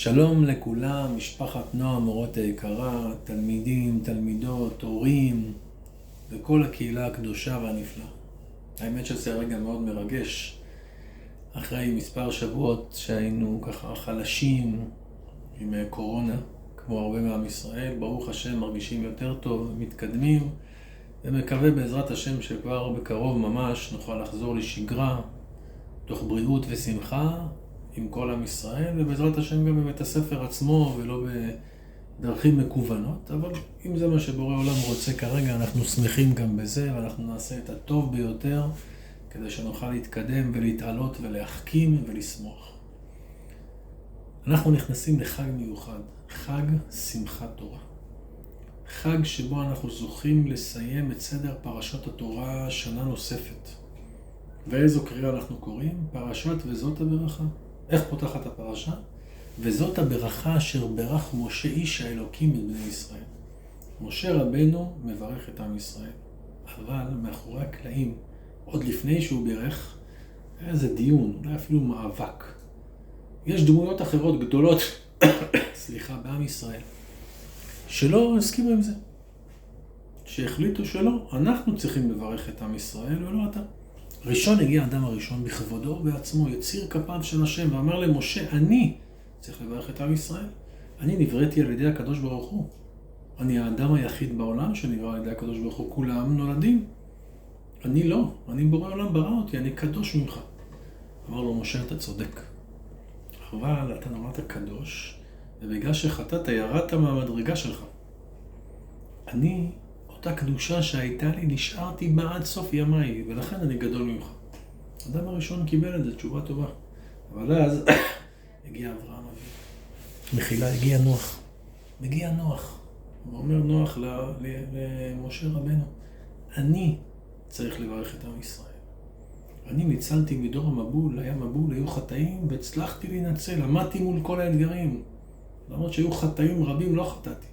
שלום לכולם, משפחת נועם מורות היקרה, תלמידים, תלמידות, הורים וכל הקהילה הקדושה והנפלאה. האמת שזה רגע מאוד מרגש. אחרי מספר שבועות שהיינו ככה חלשים עם קורונה, כמו הרבה מעם ישראל, ברוך השם מרגישים יותר טוב, מתקדמים, ומקווה בעזרת השם שכבר בקרוב ממש נוכל לחזור לשגרה, תוך בריאות ושמחה, עם כל עם ישראל, ובעזרת השם גם בבית הספר עצמו, ולא בדרכים מקוונות. אבל אם זה מה שבורא עולם רוצה כרגע, אנחנו שמחים גם בזה, ואנחנו נעשה את הטוב ביותר, כדי שנוכל להתקדם ולהתעלות ולהחכים ולשמוח. אנחנו נכנסים לחג מיוחד, חג שמחת תורה. חג שבו אנחנו זוכים לסיים את סדר פרשת התורה שנה נוספת. ואיזו קריאה אנחנו קוראים? פרשת וזאת הברכה. איך פותחת הפרשה? וזאת הברכה אשר ברך משה איש האלוקים את בני ישראל. משה רבנו מברך את עם ישראל. אבל מאחורי הקלעים, עוד לפני שהוא בירך, היה איזה דיון, אולי אפילו מאבק. יש דמויות אחרות גדולות, בעם ישראל, שלא הסכימו עם זה. שהחליטו שלא, אנחנו צריכים לברך את עם ישראל ולא אתה. ראשון הגיע האדם הראשון בכבודו ובעצמו, יציר כפיו של השם, ואמר למשה, אני צריך לברך את עם ישראל. אני נבראתי על ידי הקדוש ברוך הוא. אני האדם היחיד בעולם שנברא על ידי הקדוש ברוך הוא. כולם נולדים. אני לא. אני בורא עולם ברא אותי, אני קדוש ממך. אמר לו משה, אתה צודק. אבל אתה נולדת קדוש, ובגלל שחטאת ירדת מהמדרגה שלך. אני, אותה קדושה שהייתה לי, נשארתי בה עד סוף ימיי, ולכן אני גדול ממך. האדם הראשון קיבל את זה, תשובה טובה. אבל אז הגיע אברהם אבינו. מחילה, הגיע נוח. מגיע נוח. הוא אומר נוח למשה רבנו, אני צריך לברך את עם ישראל. אני ניצלתי מדור המבול, היה מבול, היו חטאים, והצלחתי להינצל, עמדתי מול כל האתגרים. למרות שהיו חטאים רבים, לא חטאתי.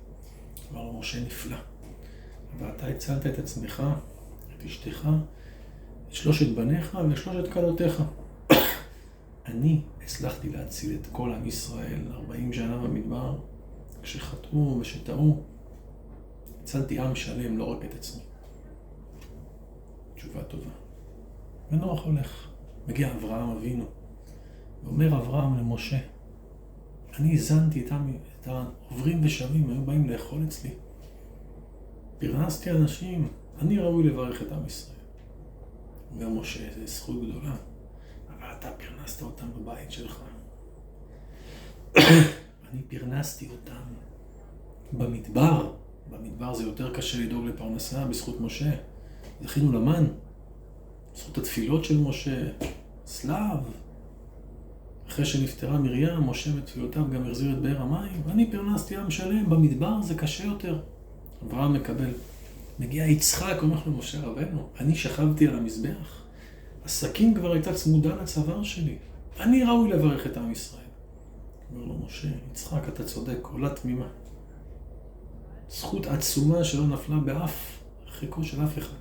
אמר לו משה, נפלא. ואתה הצלת את עצמך, את אשתך, את שלושת בניך ושלושת כלותיך. אני הצלחתי להציל את כל עם ישראל 40 שנה במדבר, כשחטאו ושטעו. הצלתי עם שלם, לא רק את עצמי. תשובה טובה. ונוח הולך. מגיע אברהם אבינו, ואומר אברהם למשה, אני הזנתי את העוברים ושבים, היו באים לאכול אצלי. פרנסתי אנשים, אני ראוי לברך את עם ישראל. אומר משה, זו זכות גדולה, אבל אתה פרנסת אותם בבית שלך. אני פרנסתי אותם במדבר. במדבר זה יותר קשה לדאוג לפרנסה בזכות משה. זכינו למן, בזכות התפילות של משה, סלב. אחרי שנפטרה מרים, משה בתפילותיו גם החזיר את באר המים. ואני פרנסתי עם שלם, במדבר זה קשה יותר. אברהם מקבל. מגיע יצחק, אומר לו משה רבנו, אני שכבתי על המזבח. הסכין כבר הייתה צמודה לצוואר שלי. אני ראוי לברך את עם ישראל. אומר לו משה, יצחק, אתה צודק, עולה תמימה. זכות עצומה שלא נפלה באף חיקו של אף אחד.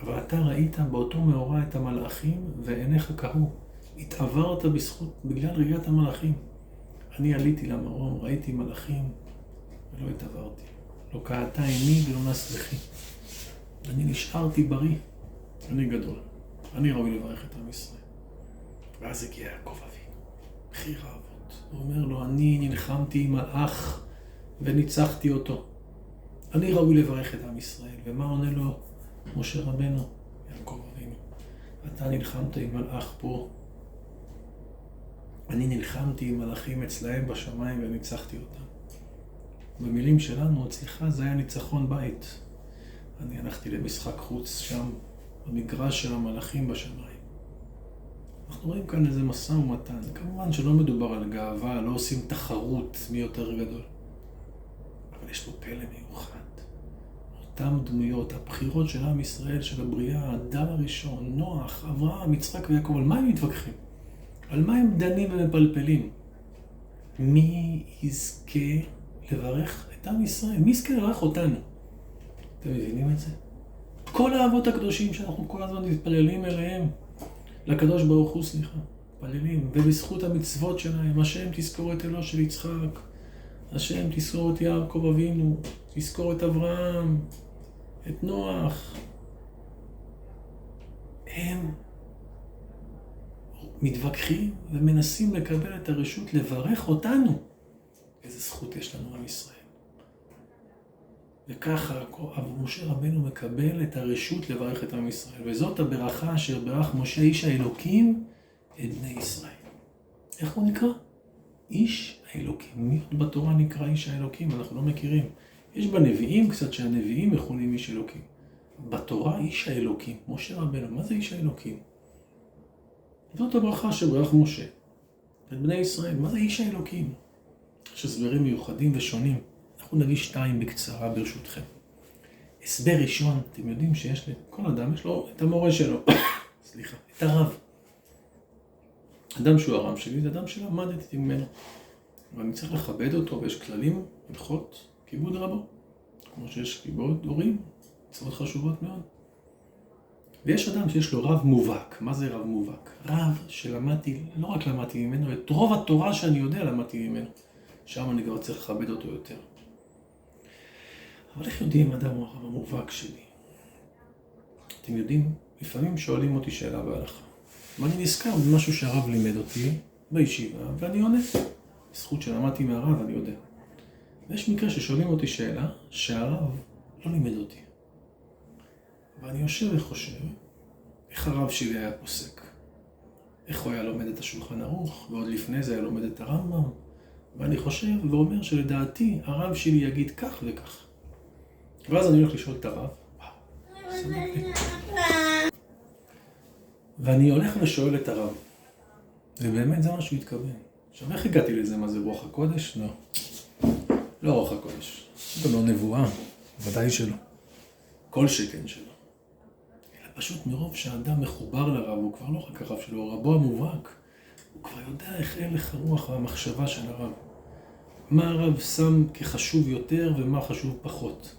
אבל אתה ראית באותו מאורע את המלאכים ועיניך קראו. התעברת בגלל ראיית המלאכים. אני עליתי למרום, ראיתי מלאכים ולא התעברתי. לא קעתה עיני ולא נס לחי. אני נשארתי בריא. אני גדול. אני ראוי לברך את עם ישראל. ואז הגיע יעקב אבינו, מחיר האבות. הוא אומר לו, אני נלחמתי עם מלאך וניצחתי אותו. אני ראוי לברך את עם ישראל. ומה עונה לו משה רבנו? יעקב אבינו, אתה נלחמת עם מלאך פה. אני נלחמתי עם מלאכים אצלהם בשמיים וניצחתי אותם. במילים שלנו, אצלך זה היה ניצחון בית. אני הלכתי למשחק חוץ שם, במגרש של המלאכים בשמיים. אנחנו רואים כאן איזה מסע ומתן. כמובן שלא מדובר על גאווה, לא עושים תחרות מי יותר גדול. אבל יש פה פלא מיוחד. אותם דמויות, הבחירות של עם ישראל, של הבריאה, האדם הראשון, נוח, אברהם, יצחק ויעקב, על מה הם מתווכחים? על מה הם דנים ומפלפלים? מי יזכה לברך את עם ישראל? מי יזכה לברך אותנו? אתם מבינים את זה? כל האבות הקדושים שאנחנו כל הזמן מתפללים אליהם, לקדוש ברוך הוא, סליחה. מתפללים, ובזכות המצוות שלהם, השם תזכור את אלו של יצחק, השם תזכור את יעקב אבינו, תזכור את אברהם, את נוח. הם מתווכחים ומנסים לקבל את הרשות לברך אותנו. איזה זכות יש לנו עם ישראל. וככה משה רבנו מקבל את הרשות לברך את עם ישראל. וזאת הברכה אשר ברך משה איש האלוקים את בני ישראל. איך הוא נקרא? איש האלוקים. מי בתורה נקרא איש האלוקים? אנחנו לא מכירים. יש בנביאים קצת שהנביאים מכונים איש אלוקים. בתורה איש האלוקים. משה רבנו, מה זה איש האלוקים? זאת הברכה שברך משה את בני ישראל. מה זה איש האלוקים? יש הסברים מיוחדים ושונים. אנחנו נביא 2 בקצרה ברשותכם. הסבר ראשון, אתם יודעים שיש לכל אדם, יש לו את המורה שלו, סליחה, את הרב. אדם שהוא הרב שלי, זה אדם שלמדתי ממנו. ואני צריך לכבד אותו, ויש כללים, הלכות, כיבוד רבו. כמו שיש כיבוד הורים, מצוות חשובות מאוד. ויש אדם שיש לו רב מובהק. מה זה רב מובהק? רב שלמדתי, לא רק למדתי ממנו, את רוב התורה שאני יודע למדתי ממנו. שם אני כבר צריך לכבד אותו יותר. אבל איך יודעים אדם הוא הרב המובהק שלי? אתם יודעים, לפעמים שואלים אותי שאלה בהלכה. ואני נזכר במשהו שהרב לימד אותי בישיבה, ואני עונה. זכות שלמדתי מהרב, אני יודע. ויש מקרה ששואלים אותי שאלה שהרב לא לימד אותי. ואני יושב וחושב, איך הרב שלי היה פוסק? איך הוא היה לומד את השולחן ערוך, ועוד לפני זה היה לומד את הרמב"ם? ואני חושב ואומר שלדעתי הרב שלי יגיד כך וכך. ואז אני הולך לשאול את הרב. ואני הולך ושואל את הרב. ובאמת זה מה שהוא התכוון. עכשיו, איך הגעתי לזה? מה זה רוח הקודש? לא. לא רוח הקודש. זה לא נבואה. ודאי שלא. כל שכן שלא. אלא פשוט מרוב שהאדם מחובר לרב, הוא כבר לא רק הרב שלו, רבו המובהק. הוא כבר יודע איך הלך הרוח והמחשבה של הרב. מה הרב שם כחשוב יותר ומה חשוב פחות.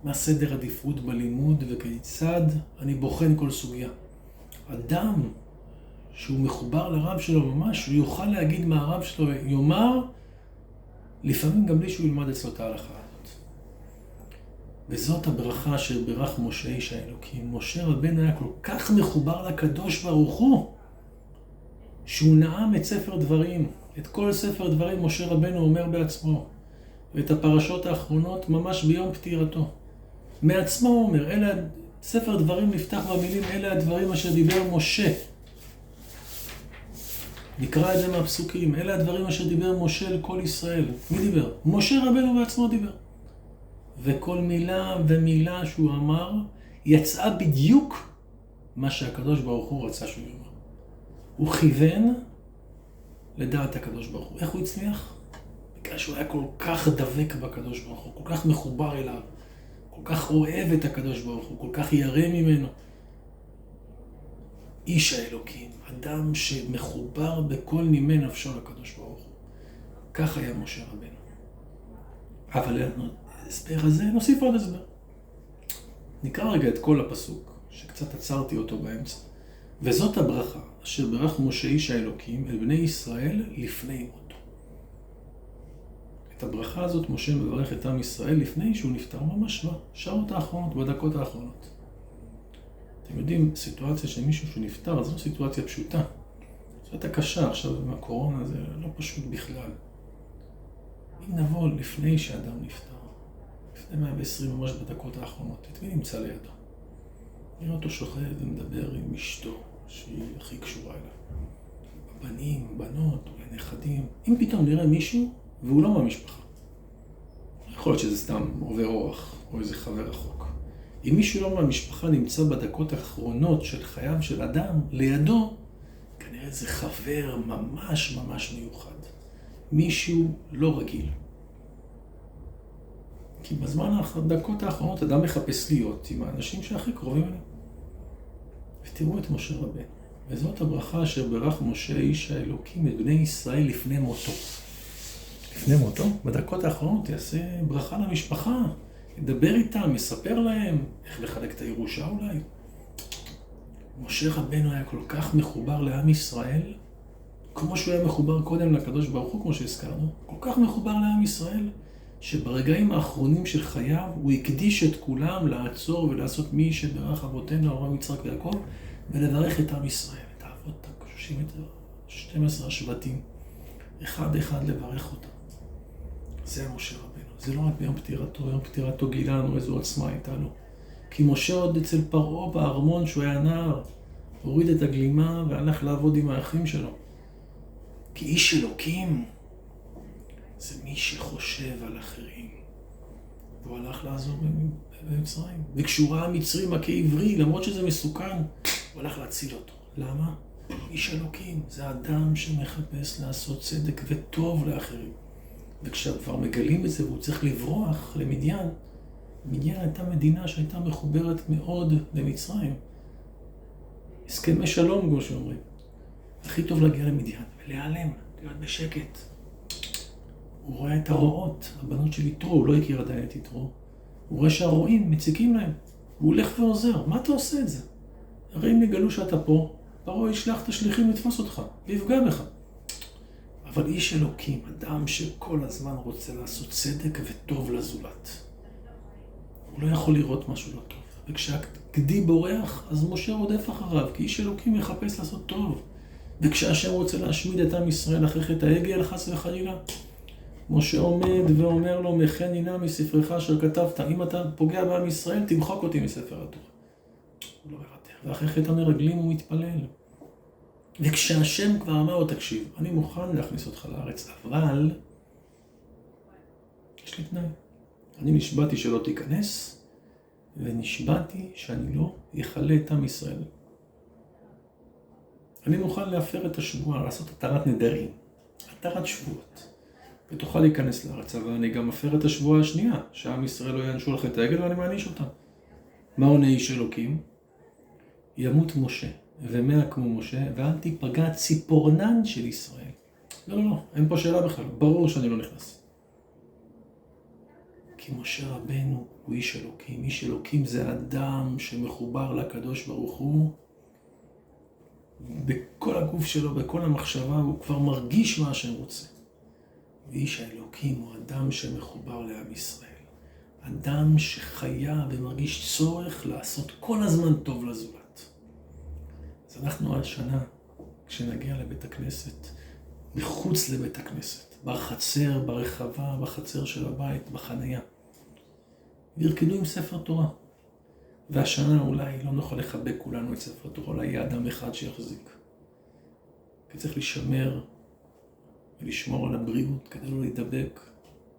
מה סדר עדיפות בלימוד וכיצד אני בוחן כל סוגיה. אדם שהוא מחובר לרב שלו ממש, הוא יוכל להגיד מה הרב שלו יאמר, לפעמים גם בלי שהוא ילמד אצלו את ההלכה הזאת. וזאת הברכה אשר ברך משה איש האלוקים. משה רבנו היה כל כך מחובר לקדוש ברוך הוא, שהוא נאם את ספר דברים. את כל ספר דברים משה רבנו אומר בעצמו. ואת הפרשות האחרונות ממש ביום פטירתו. מעצמו הוא אומר, ספר דברים נפתח במילים, אלה הדברים אשר דיבר משה. נקרא את זה מהפסוקים, אלה הדברים אשר דיבר משה לכל ישראל. מי דיבר? משה רבנו בעצמו דיבר. וכל מילה ומילה שהוא אמר, יצאה בדיוק מה שהקדוש ברוך הוא רצה שהוא יאמר. הוא כיוון לדעת הקדוש ברוך הוא. איך הוא הצליח? בגלל שהוא היה כל כך דבק בקדוש ברוך הוא, כל כך מחובר אליו, כל כך אוהב את הקדוש ברוך הוא, כל כך ירא ממנו. איש האלוקים, אדם שמחובר בכל נימי נפשו לקדוש ברוך הוא. כך היה משה רבנו. אבל הסבר הזה, נוסיף עוד הסבר. נקרא רגע את כל הפסוק, שקצת עצרתי אותו באמצע. וזאת הברכה אשר ברך משה איש האלוקים אל בני ישראל לפני מותו. את הברכה הזאת משה מברך את עם ישראל לפני שהוא נפטר, ממש בשעות האחרונות, בדקות האחרונות. אתם יודעים, סיטואציה של מישהו שנפטר, זו לא סיטואציה פשוטה. זו הייתה קשה, עכשיו עם הקורונה זה לא פשוט בכלל. אם נבוא לפני שאדם נפטר, לפני 120 ממש בדקות האחרונות, את מי נמצא לידו? נראה אותו שוכב ומדבר עם אשתו, שהיא הכי קשורה אליו. בנים, בנות, אולי נכדים. אם פתאום נראה מישהו, והוא לא מהמשפחה. יכול להיות שזה סתם עובר אורח, או איזה חבר רחוק. אם מישהו לא מהמשפחה נמצא בדקות האחרונות של חייו של אדם, לידו, כנראה זה חבר ממש ממש מיוחד. מישהו לא רגיל. כי בזמן הדקות האחרונות אדם מחפש להיות עם האנשים שהכי קרובים אליו. ותראו את משה רבנו. וזאת הברכה אשר ברך משה איש האלוקים את בני ישראל לפני מותו. לפני מותו? בדקות האחרונות יעשה ברכה למשפחה. ידבר איתם, יספר להם איך לחלק את הירושה אולי. משה רבנו היה כל כך מחובר לעם ישראל, כמו שהוא היה מחובר קודם לקדוש ברוך הוא, כמו שהזכרנו, כל כך מחובר לעם ישראל, שברגעים האחרונים של חייו הוא הקדיש את כולם לעצור ולעשות מי שברך אבותינו, אברהם, יצחק ויעקב, ולברך את עם ישראל, את האבות הקדושים, את 12 השבטים, אחד אחד לברך אותם. זה משה רבנו. זה לא רק ביום פטירתו, ביום פטירתו גילה לנו איזו עוצמה הייתה לו. כי משה עוד אצל פרעה בארמון שהוא היה נער, הוריד את הגלימה והלך לעבוד עם האחים שלו. כי איש אלוקים זה מי שחושב על אחרים. והוא הלך לעזור במצרים. וכשהוא ראה מצרי מכה עברי, למרות שזה מסוכן, הוא הלך להציל אותו. למה? איש אלוקים זה אדם שמחפש לעשות צדק וטוב לאחרים. וכשכבר מגלים את זה והוא צריך לברוח למדיין, מדיין הייתה מדינה שהייתה מחוברת מאוד למצרים. הסכמי שלום, כמו שאומרים. הכי טוב להגיע למדיין ולהיעלם, להיות בשקט. הוא רואה את הרועות, הבנות של יתרו, הוא לא הכיר עדיין את יתרו. הוא רואה שהרועים מציקים להם, הוא הולך ועוזר. מה אתה עושה את זה? הרי אם יגלו שאתה פה, פרעה ישלח את השליחים לתפוס אותך, ויפגע בך. אבל איש אלוקים, אדם שכל הזמן רוצה לעשות צדק וטוב לזולת. הוא לא יכול לראות משהו לא טוב. וכשהגדי בורח, אז משה רודף אחריו, כי איש אלוקים מחפש לעשות טוב. וכשהשם רוצה להשמיד את עם ישראל אחרי חטא העגל, חס וחלילה, משה עומד ואומר לו, מחן הנה מספרך אשר כתבת, אם אתה פוגע בעם ישראל, תמחוק אותי מספר התורה. הוא לא מוותר. ואחרי חטא המרגלים הוא מתפלל. וכשהשם כבר אמר לו, תקשיב, אני מוכן להכניס אותך לארץ, אבל יש לי תנאי. אני נשבעתי שלא תיכנס, ונשבעתי שאני לא יחלה את עם ישראל. אני מוכן להפר את השבועה, לעשות התרת נדרים, התרת שבועות, ותוכל להיכנס לארץ, אבל אני גם אפר את השבועה השנייה, שעם ישראל לא יענשו על חטא העגל ואני מעניש אותם. מה עונה איש אלוקים? ימות משה, ומאה כמו משה, ואל תיפגע ציפורנן של ישראל. לא, אין פה שאלה בכלל, ברור שאני לא נכנס. כי משה רבנו הוא איש אלוקים. איש אלוקים זה אדם שמחובר לקדוש ברוך הוא, בכל הגוף שלו, בכל המחשבה, הוא כבר מרגיש מה השם רוצה. ואיש האלוקים הוא אדם שמחובר לעם ישראל. אדם שחיה ומרגיש צורך לעשות כל הזמן טוב לזולת. אז אנחנו עד שנה, כשנגיע לבית הכנסת, מחוץ לבית הכנסת, בחצר, ברחבה, בחצר של הבית, בחנייה, וירקדו עם ספר תורה. והשנה אולי לא נוכל לחבק כולנו את ספר תורה, אולי יהיה אדם אחד שיחזיק. כי צריך לשמר ולשמור על הבריאות כדי לא להידבק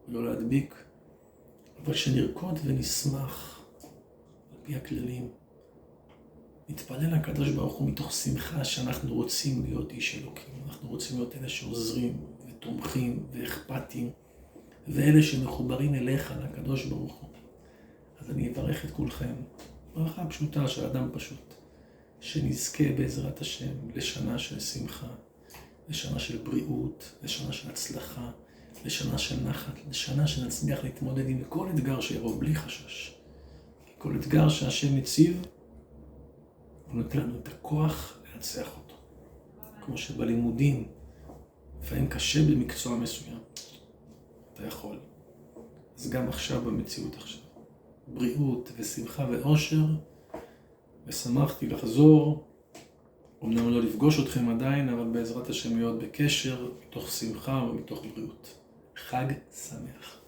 ולא להדביק. אבל שנרקוד ונשמח על פי הכללים. נתפלל לקדוש ברוך הוא מתוך שמחה שאנחנו רוצים להיות איש אלוקים. אנחנו רוצים להיות אלה שעוזרים ותומכים ואכפתים, ואלה שמחוברים אליך, לקדוש ברוך הוא. אז אני אברך את כולכם, ברכה פשוטה של אדם פשוט, שנזכה בעזרת השם לשנה של שמחה, לשנה של בריאות, לשנה של הצלחה, לשנה של נחת, לשנה שנצליח להתמודד עם כל אתגר שיבוא בלי חשש. כי כל אתגר שהשם מציב, הוא נותן לנו את הכוח להצליח אותו. כמו שבלימודים, לפעמים קשה במקצוע מסוים, אתה יכול. אז גם עכשיו במציאות עכשיו. בריאות ושמחה ואושר, ושמחתי לחזור, אמנם לא לפגוש אתכם עדיין, אבל בעזרת השם להיות בקשר, מתוך שמחה ומתוך בריאות. חג שמח.